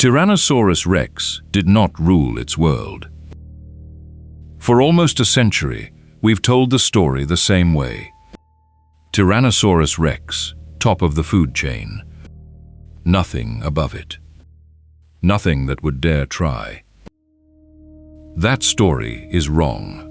Tyrannosaurus rex did not rule its world. For almost a century, we've told the story the same way. Tyrannosaurus rex, top of the food chain. Nothing above it. Nothing that would dare try. That story is wrong.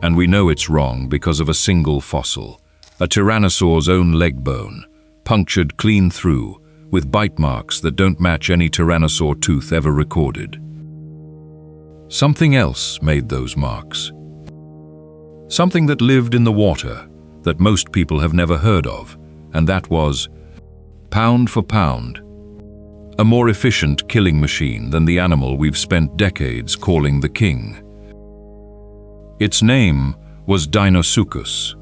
And we know it's wrong because of a single fossil, a tyrannosaur's own leg bone, punctured clean through, with bite marks that don't match any tyrannosaur tooth ever recorded. Something else made those marks. Something that lived in the water that most people have never heard of, and that was, pound for pound, a more efficient killing machine than the animal we've spent decades calling the king. Its name was Deinosuchus.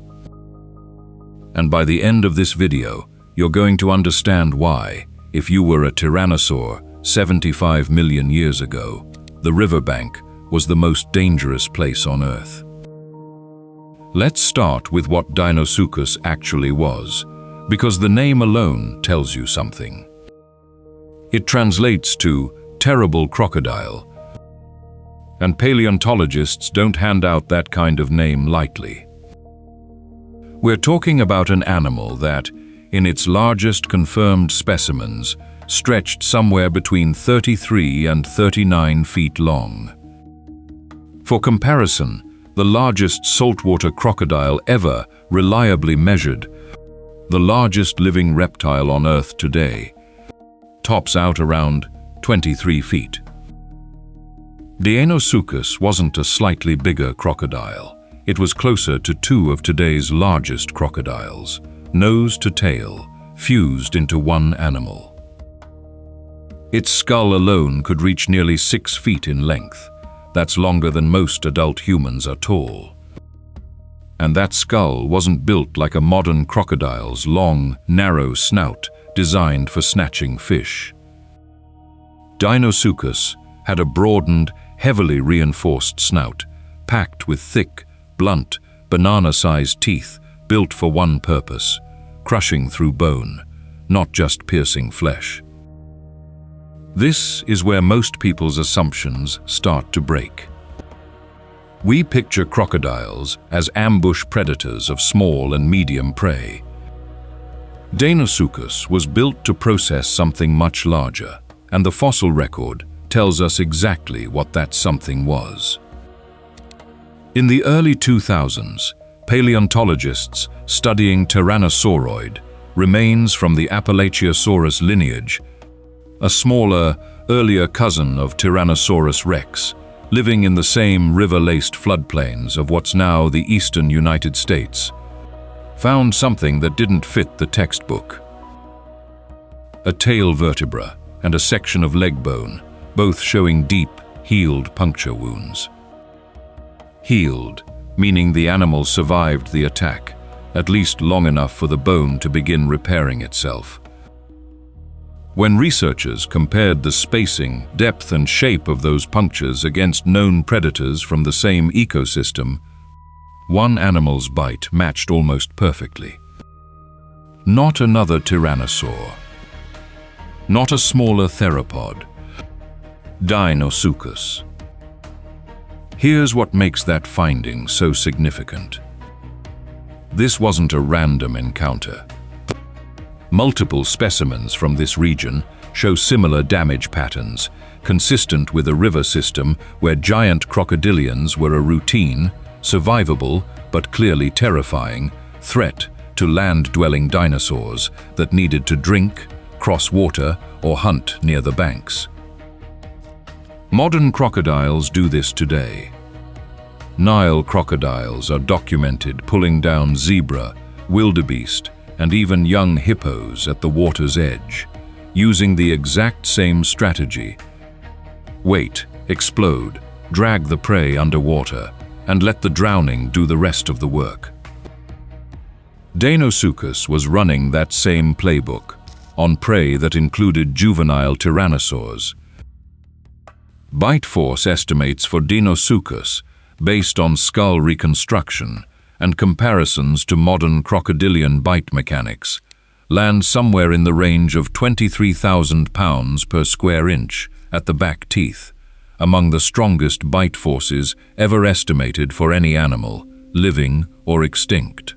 And by the end of this video, you're going to understand why, if you were a tyrannosaur 75 million years ago, the riverbank was the most dangerous place on Earth. Let's start with what Deinosuchus actually was, because the name alone tells you something. It translates to terrible crocodile, and paleontologists don't hand out that kind of name lightly. We're talking about an animal that, in its largest confirmed specimens, stretched somewhere between 33 and 39 feet long. For comparison, the largest saltwater crocodile ever reliably measured, the largest living reptile on Earth today, tops out around 23 feet. Deinosuchus wasn't a slightly bigger crocodile. It was closer to two of today's largest crocodiles, nose to tail, fused into one animal. Its skull alone could reach nearly 6 feet in length. That's longer than most adult humans are tall. And that skull wasn't built like a modern crocodile's long, narrow snout designed for snatching fish. Deinosuchus had a broadened, heavily reinforced snout, packed with thick, blunt, banana-sized teeth built for one purpose, crushing through bone, not just piercing flesh. This is where most people's assumptions start to break. We picture crocodiles as ambush predators of small and medium prey. Deinosuchus was built to process something much larger, and the fossil record tells us exactly what that something was. In the early 2000s, paleontologists studying Tyrannosauroid, remains from the Appalachiosaurus lineage, a smaller, earlier cousin of Tyrannosaurus rex, living in the same river-laced floodplains of what's now the eastern United States, found something that didn't fit the textbook. A tail vertebra and a section of leg bone, both showing deep, healed puncture wounds. Healed, meaning the animal survived the attack, at least long enough for the bone to begin repairing itself. When researchers compared the spacing, depth, and shape of those punctures against known predators from the same ecosystem, one animal's bite matched almost perfectly. Not another tyrannosaur. Not a smaller theropod. Deinosuchus. Here's what makes that finding so significant. This wasn't a random encounter. Multiple specimens from this region show similar damage patterns, consistent with a river system where giant crocodilians were a routine, survivable, but clearly terrifying, threat to land-dwelling dinosaurs that needed to drink, cross water, or hunt near the banks. Modern crocodiles do this today. Nile crocodiles are documented pulling down zebra, wildebeest, and even young hippos at the water's edge, using the exact same strategy. Wait, explode, drag the prey underwater, and let the drowning do the rest of the work. Deinosuchus was running that same playbook, on prey that included juvenile tyrannosaurs. Bite force estimates for Deinosuchus, based on skull reconstruction and comparisons to modern crocodilian bite mechanics, land somewhere in the range of 23,000 pounds per square inch at the back teeth, among the strongest bite forces ever estimated for any animal, living or extinct.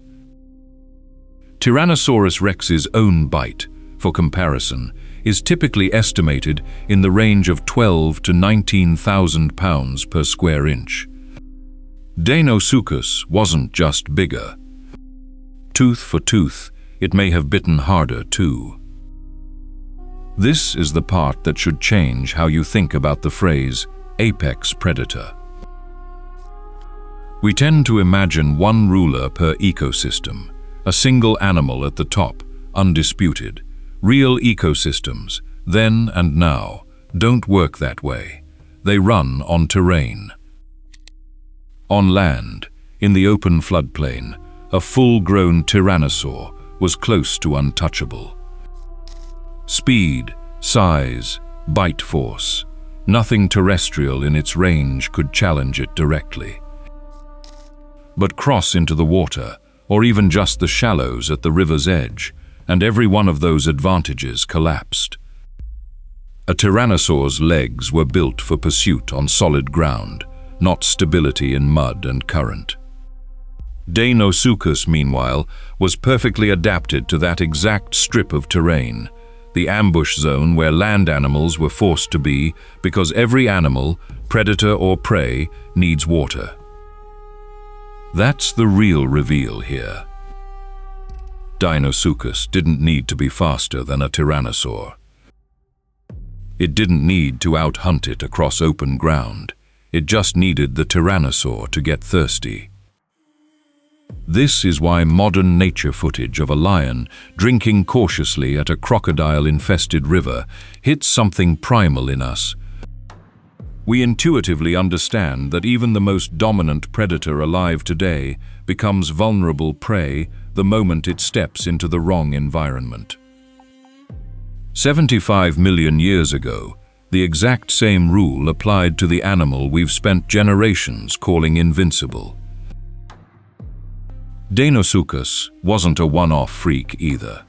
Tyrannosaurus rex's own bite, for comparison, is typically estimated in the range of 12 to 19,000 pounds per square inch. Deinosuchus wasn't just bigger. Tooth for tooth, it may have bitten harder too. This is the part that should change how you think about the phrase apex predator. We tend to imagine one ruler per ecosystem, a single animal at the top, undisputed. Real ecosystems, then and now, don't work that way. They run on terrain. On land, in the open floodplain, a full-grown tyrannosaur was close to untouchable. Speed, size, bite force, nothing terrestrial in its range could challenge it directly. But cross into the water, or even just the shallows at the river's edge, and every one of those advantages collapsed. A tyrannosaur's legs were built for pursuit on solid ground, not stability in mud and current. Deinosuchus, meanwhile, was perfectly adapted to that exact strip of terrain, the ambush zone where land animals were forced to be because every animal, predator or prey, needs water. That's the real reveal here. Deinosuchus didn't need to be faster than a tyrannosaur. It didn't need to out-hunt it across open ground. It just needed the tyrannosaur to get thirsty. This is why modern nature footage of a lion drinking cautiously at a crocodile-infested river hits something primal in us. We intuitively understand that even the most dominant predator alive today becomes vulnerable prey the moment it steps into the wrong environment. 75 million years ago, the exact same rule applied to the animal we've spent generations calling invincible. Deinosuchus wasn't a one-off freak either.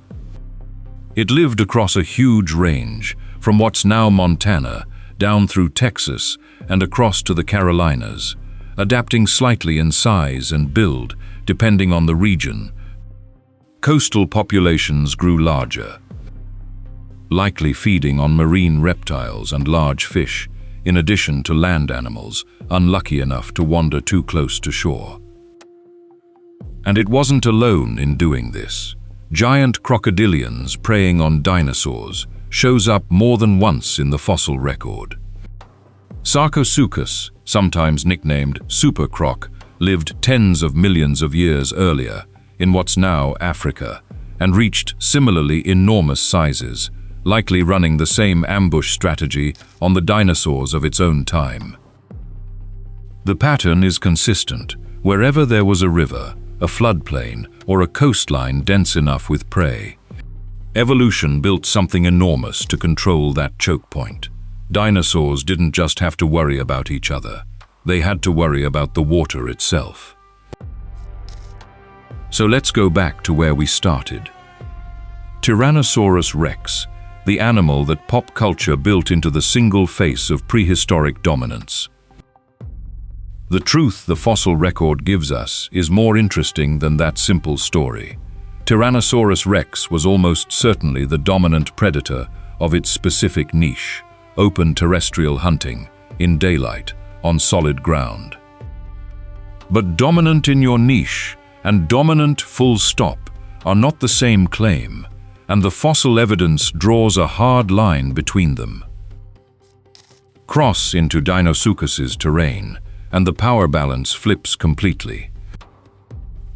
It lived across a huge range, from what's now Montana, down through Texas and across to the Carolinas, adapting slightly in size and build depending on the region. Coastal populations grew larger, likely feeding on marine reptiles and large fish, in addition to land animals unlucky enough to wander too close to shore. And it wasn't alone in doing this. Giant crocodilians preying on dinosaurs shows up more than once in the fossil record. Sarcosuchus, sometimes nicknamed Super Croc, lived tens of millions of years earlier in what's now Africa and reached similarly enormous sizes, likely running the same ambush strategy on the dinosaurs of its own time. The pattern is consistent. Wherever there was a river, a floodplain, or a coastline dense enough with prey, evolution built something enormous to control that choke point. Dinosaurs didn't just have to worry about each other. They had to worry about the water itself. So let's go back to where we started. Tyrannosaurus rex, the animal that pop culture built into the single face of prehistoric dominance. The truth the fossil record gives us is more interesting than that simple story. Tyrannosaurus rex was almost certainly the dominant predator of its specific niche, open terrestrial hunting, in daylight, on solid ground. But dominant in your niche and dominant full stop are not the same claim, and the fossil evidence draws a hard line between them. Cross into Deinosuchus's terrain, and the power balance flips completely.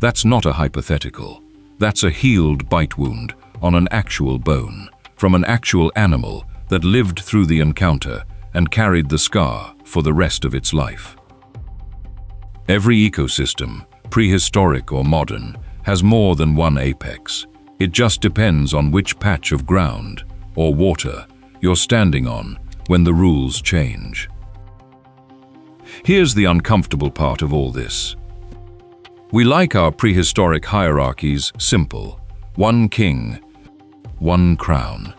That's not a hypothetical. That's a healed bite wound on an actual bone, from an actual animal that lived through the encounter and carried the scar for the rest of its life. Every ecosystem, prehistoric or modern, has more than one apex. It just depends on which patch of ground or water you're standing on when the rules change. Here's the uncomfortable part of all this. We like our prehistoric hierarchies simple. One king, one crown.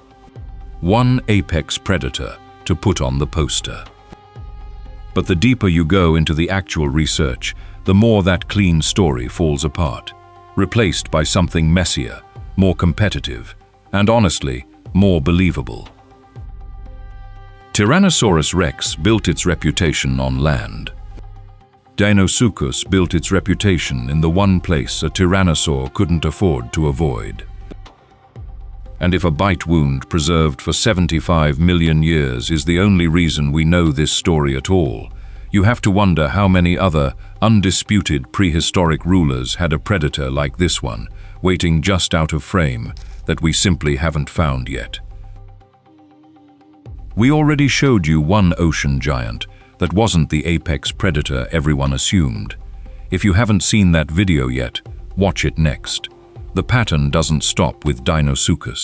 One apex predator to put on the poster. But the deeper you go into the actual research, the more that clean story falls apart, replaced by something messier, more competitive, and honestly, more believable. Tyrannosaurus rex built its reputation on land. Deinosuchus built its reputation in the one place a tyrannosaur couldn't afford to avoid. And if a bite wound preserved for 75 million years is the only reason we know this story at all, you have to wonder how many other undisputed prehistoric rulers had a predator like this one, waiting just out of frame, that we simply haven't found yet. We already showed you one ocean giant that wasn't the apex predator everyone assumed. If you haven't seen that video yet, watch it next. The pattern doesn't stop with Deinosuchus.